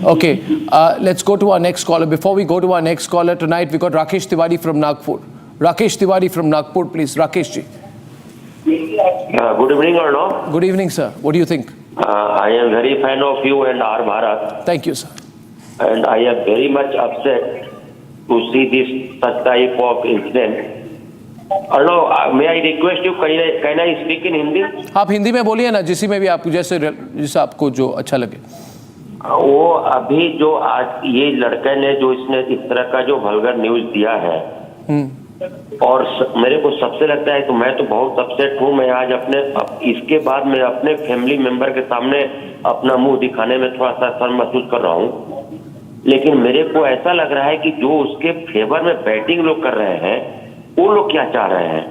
Okay, let's go to our next caller. Before we go to our next caller tonight, we got Rakesh Tiwari from Nagpur. Rakesh Tiwari from Nagpur, please. Rakesh ji. Good evening, Arnav. Good evening, sir. What do you think? I am very fan of you and R Bharat. Thank you, sir. And I am very much upset to see this such type of incident. Arnav, may I request you, can I speak in Hindi? आप हिंदी में बोलिए ना, जिसी में भी आपको जैसे आपको जो अच्छा लगे. वो अभी जो आज ये लड़के ने जो इसने इस तरह का जो वल्गर न्यूज दिया है, और मेरे को सबसे लगता है, तो मैं तो बहुत अपसेट हूँ. मैं आज इसके बाद मैं अपने फैमिली मेंबर के सामने अपना मुंह दिखाने में थोड़ा सा शर्म महसूस कर रहा हूँ. लेकिन मेरे को ऐसा लग रहा है कि जो उसके फेवर में बैटिंग लोग कर रहे हैं, वो लोग क्या चाह रहे हैं.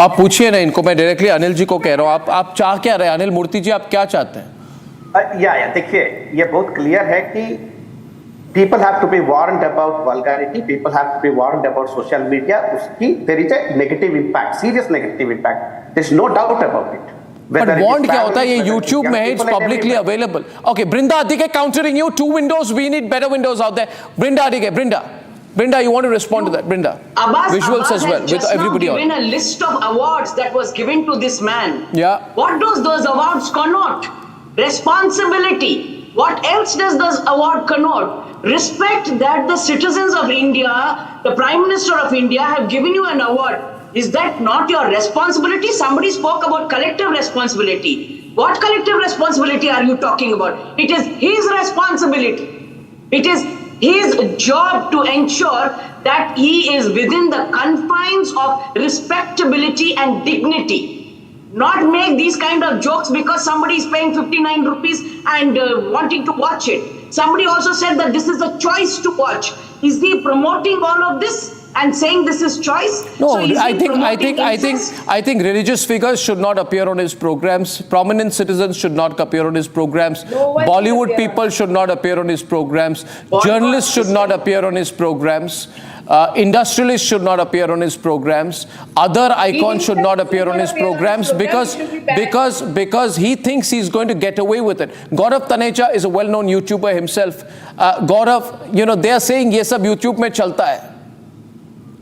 आप पूछिए ना इनको, मैं डायरेक्टली अनिल जी को कह रहा हूँ. आप चाह क्या रहे हैं अनिल मूर्ति जी, आप क्या चाहते हैं? या देखिए, ये बहुत क्लियर है कि people have to be warned about vulgarity, people have to be warned about social media. उसकी there is a negative impact, serious negative impact. There's no doubt about it. But warned क्या होता है? ये YouTube में है, it's publicly available. Okay, Brinda Adike countering you. 2 windows, we need better windows out there. Brinda Adike, Brinda, you want to respond to that? Brinda, visuals as well with everybody on. Given a list of awards that was given to this man. Yeah. What does those awards connote? Responsibility. What else does this award connote? Respect that the citizens of India, the Prime Minister of India have given you an award. Is that not your responsibility? Somebody spoke about collective responsibility. What collective responsibility are you talking about? It is his responsibility. It is his job to ensure that he is within the confines of respectability and dignity. Not make these kind of jokes because somebody is paying 59 rupees and wanting to watch it. Somebody also said that this is a choice to watch. Is he promoting all of this and saying this is choice? No, so I think religious figures should not appear on his programs. Prominent citizens should not appear on his programs. Bollywood people should not appear on his programs. Journalists should not appear on his programs. Industrialists should not appear on his programs. Other icons should not appear on his programs because he thinks he's going to get away with it. Gaurav Taneja is a well-known YouTuber himself. Gaurav, they are saying ये सब YouTube में चलता है,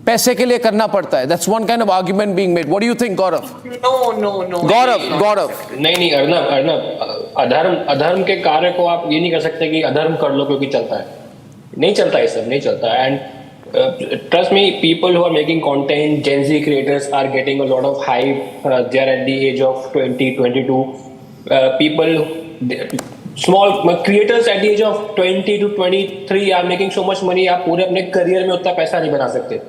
पैसे के लिए करना पड़ता है. That's one kind of argument being made. What do you think, Gaurav? No. Gaurav. नहीं अर्नब, अधर्म के कार्य को आप ये नहीं कर सकते कि अधर्म कर लो क्योंकि चलता है. नहीं चलता है, सब नहीं चलता है. And trust me, people who are making content, Gen Z creators are getting a lot of hype. They are at the age of 20, 22. Small creators at the age of 20 to 23 are making so much money. आप पूरे अपने career में उतना पैसा नहीं बना सकते.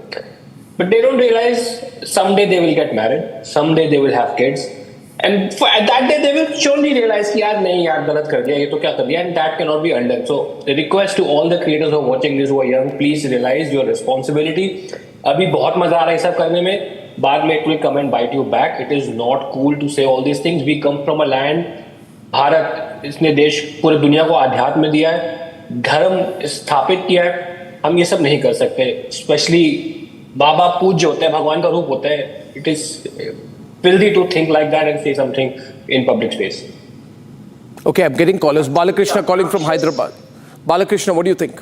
But they don't realize someday they will get married, someday they will have kids. And at that day they will surely realize कि यार नहीं यार गलत कर दिया, ये तो क्या कर दिया, and that cannot be undone. So the request to all the creators who are watching this who are young, please realize your responsibility. अभी बहुत मजा आ रहा है सब करने में, बाद में it will come and bite you back. It is not cool to say all these things. We come from a land, Bharat, इसने देश पूरे दुनिया को अध्यात्म में दिया है, धर्म स्थापित किया है. हम ये सब नहीं कर सकते. स्पेशली बाबा पूज्य होते हैं, भगवान का रूप होता है. It is filthy to think like that and say something in public space. Okay, I'm getting callers. Balakrishna calling from Hyderabad. Balakrishna, what do you think?